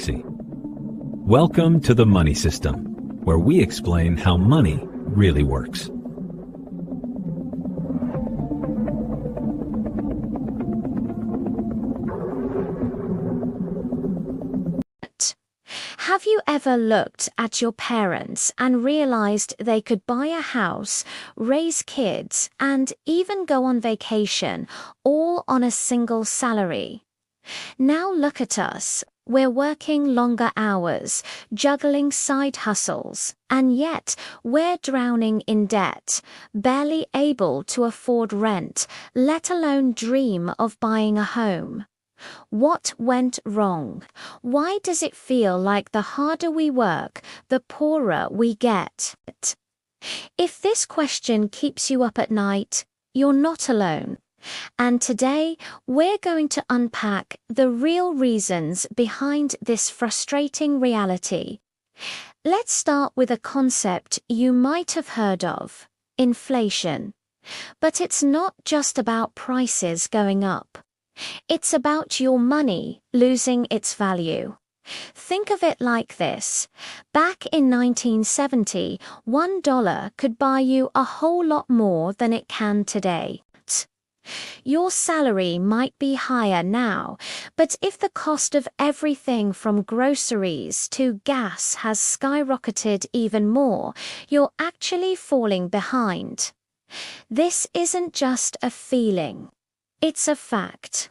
Tracy. Welcome to the Money System, where we explain how money really works. Have you ever looked at your parents and realized they could buy a house, raise kids, and even go on vacation, all on a single salary? Now look at us. We're working longer hours, juggling side hustles, and yet we're drowning in debt, barely able to afford rent, let alone dream of buying a home. What went wrong? Why does it feel like the harder we work, the poorer we get? If this question keeps you up at night, you're not alone. And today, we're going to unpack the real reasons behind this frustrating reality. Let's start with a concept you might have heard of: inflation. But it's not just about prices going up. It's about your money losing its value. Think of it like this. Back in 1970, $1 could buy you a whole lot more than it can today. Your salary might be higher now, but if the cost of everything from groceries to gas has skyrocketed even more, you're actually falling behind. This isn't just a feeling. It's a fact.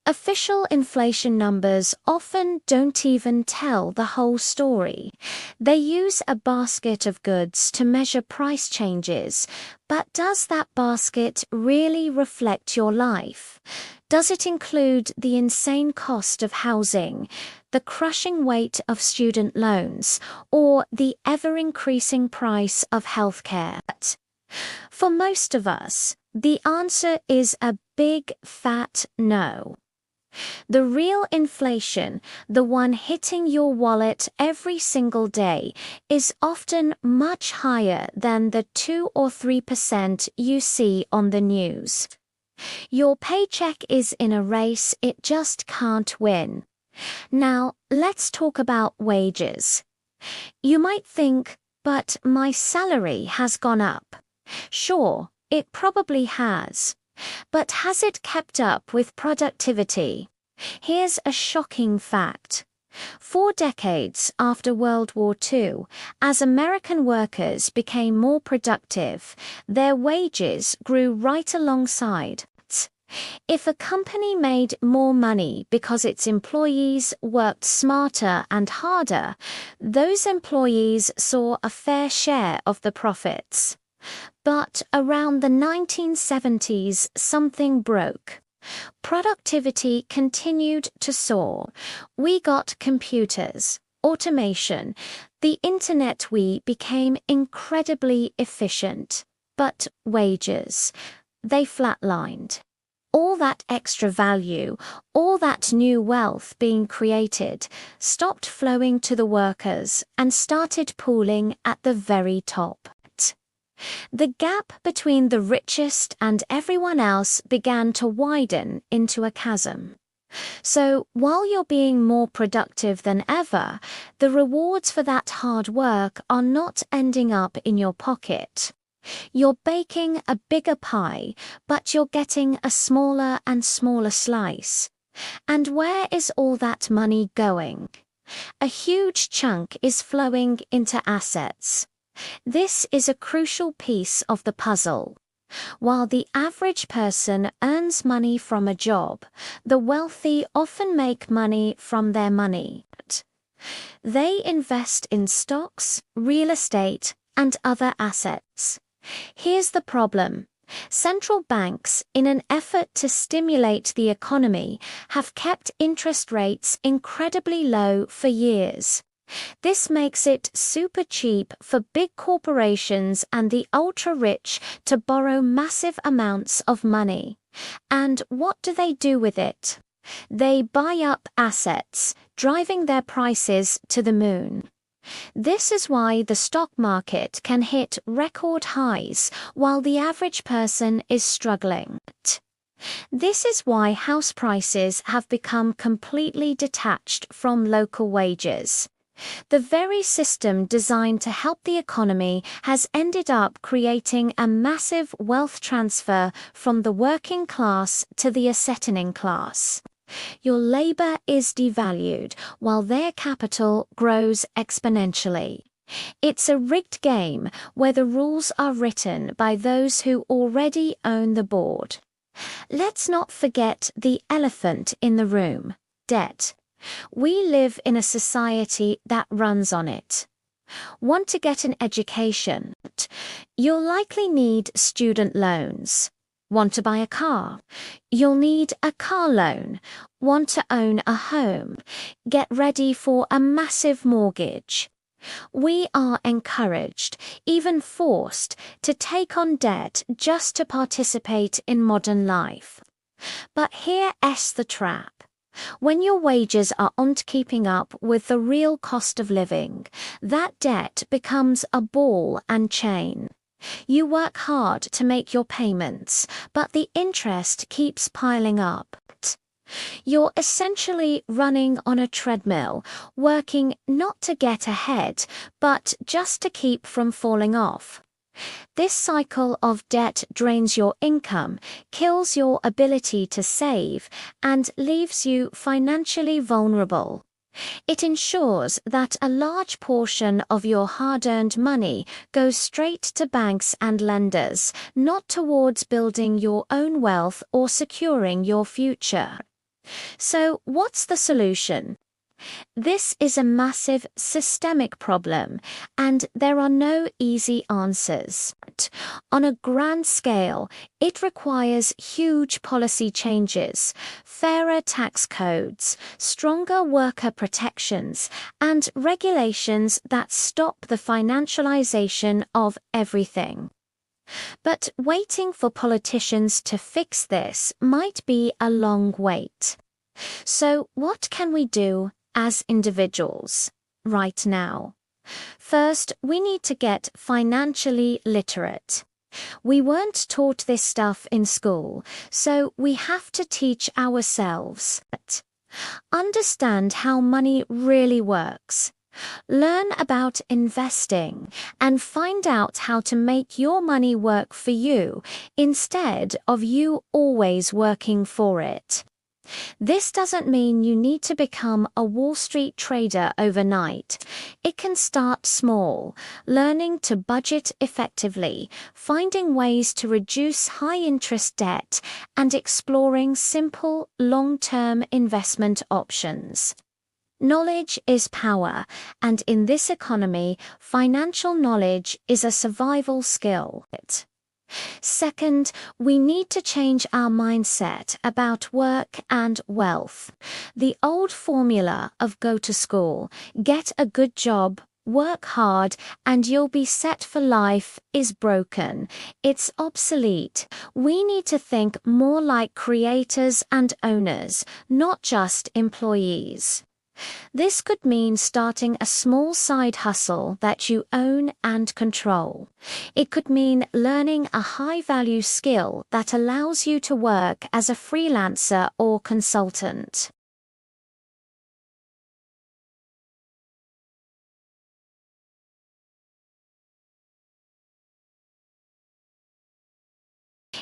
Official inflation numbers often don't even tell the whole story. They use a basket of goods to measure price changes, but does that basket really reflect your life? Does it include the insane cost of housing, the crushing weight of student loans, or the ever-increasing price of healthcare? For most of us, the answer is a big fat no. The real inflation, the one hitting your wallet every single day, is often much higher than the 2 or 3% you see on the news. Your paycheck is in a race it just can't win. Now, let's talk about wages. You might think, but my salary has gone up. Sure, it probably has. But has it kept up with productivity? Here's a shocking fact. 4 decades after World War II, as American workers became more productive, their wages grew right alongside. If a company made more money because its employees worked smarter and harder, those employees saw a fair share of the profits. But around the 1970s, something broke. Productivity continued to soar. We got computers, automation, the internet. We became incredibly efficient. But wages, they flatlined. All that extra value, all that new wealth being created, stopped flowing to the workers and started pooling at the very top. The gap between the richest and everyone else began to widen into a chasm. So, while you're being more productive than ever, the rewards for that hard work are not ending up in your pocket. You're baking a bigger pie, but you're getting a smaller and smaller slice. And where is all that money going? A huge chunk is flowing into assets. This is a crucial piece of the puzzle. While the average person earns money from a job, the wealthy often make money from their money. They invest in stocks, real estate, and other assets. Here's the problem. Central banks, in an effort to stimulate the economy, have kept interest rates incredibly low for years. This makes it super cheap for big corporations and the ultra-rich to borrow massive amounts of money. And what do they do with it? They buy up assets, driving their prices to the moon. This is why the stock market can hit record highs while the average person is struggling. This is why house prices have become completely detached from local wages. The very system designed to help the economy has ended up creating a massive wealth transfer from the working class to the ascending class. Your labor is devalued while their capital grows exponentially. It's a rigged game where the rules are written by those who already own the board. Let's not forget the elephant in the room: debt. We live in a society that runs on it. Want to get an education? You'll likely need student loans. Want to buy a car? You'll need a car loan. Want to own a home? Get ready for a massive mortgage. We are encouraged, even forced, to take on debt just to participate in modern life. But here's the trap. When your wages aren't keeping up with the real cost of living, that debt becomes a ball and chain. You work hard to make your payments, but the interest keeps piling up. You're essentially running on a treadmill, working not to get ahead, but just to keep from falling off. This cycle of debt drains your income, kills your ability to save, and leaves you financially vulnerable. It ensures that a large portion of your hard-earned money goes straight to banks and lenders, not towards building your own wealth or securing your future. So, what's the solution? This is a massive systemic problem, and there are no easy answers. On a grand scale, it requires huge policy changes, fairer tax codes, stronger worker protections, and regulations that stop the financialization of everything. But waiting for politicians to fix this might be a long wait. So, what can we do as individuals right now? First, we need to get financially literate. We weren't taught this stuff in school, so we have to teach ourselves. Understand how money really works. Learn about investing and find out how to make your money work for you instead of you always working for it. This doesn't mean you need to become a Wall Street trader overnight. It can start small, learning to budget effectively, finding ways to reduce high-interest debt, and exploring simple, long-term investment options. Knowledge is power, and in this economy, financial knowledge is a survival skill. Second, we need to change our mindset about work and wealth. The old formula of go to school, get a good job, work hard, and you'll be set for life is broken. It's obsolete. We need to think more like creators and owners, not just employees. This could mean starting a small side hustle that you own and control. It could mean learning a high-value skill that allows you to work as a freelancer or consultant.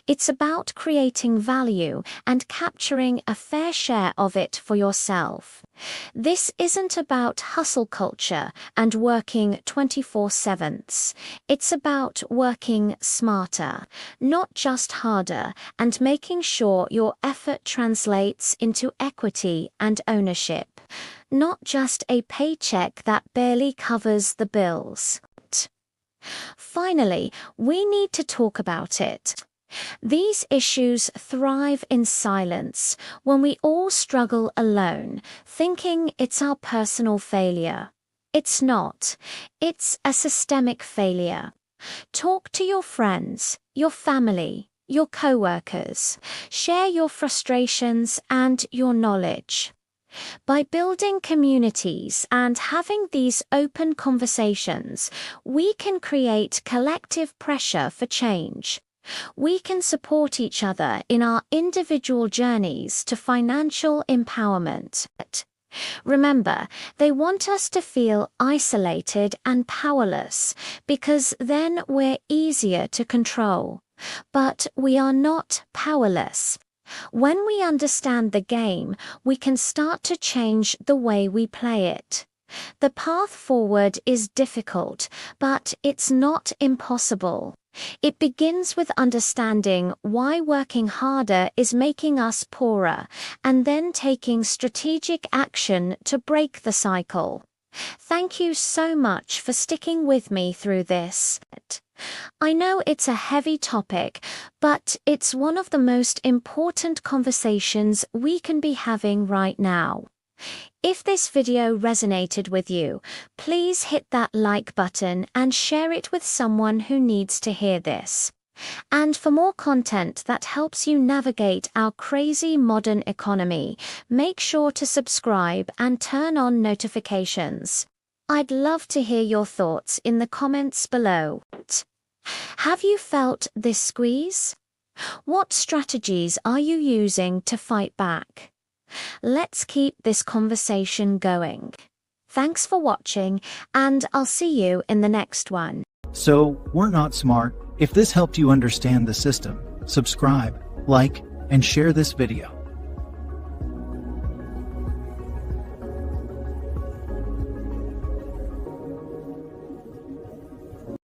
It's about creating value and capturing a fair share of it for yourself. This isn't about hustle culture and working 24/7. It's about working smarter, not just harder, and making sure your effort translates into equity and ownership, not just a paycheck that barely covers the bills. Finally, we need to talk about it. These issues thrive in silence when we all struggle alone, thinking it's our personal failure. It's not. It's a systemic failure. Talk to your friends, your family, your co-workers. Share your frustrations and your knowledge. By building communities and having these open conversations, we can create collective pressure for change. We can support each other in our individual journeys to financial empowerment. Remember, they want us to feel isolated and powerless because then we're easier to control. But we are not powerless. When we understand the game, we can start to change the way we play it. The path forward is difficult, but it's not impossible. It begins with understanding why working harder is making us poorer, and then taking strategic action to break the cycle. Thank you so much for sticking with me through this. I know it's a heavy topic, but it's one of the most important conversations we can be having right now. If this video resonated with you, please hit that like button and share it with someone who needs to hear this. And for more content that helps you navigate our crazy modern economy, make sure to subscribe and turn on notifications. I'd love to hear your thoughts in the comments below. Have you felt this squeeze? What strategies are you using to fight back? Let's keep this conversation going. Thanks for watching, and I'll see you in the next one. So, we're not smart. If this helped you understand the system, subscribe, like, and share this video.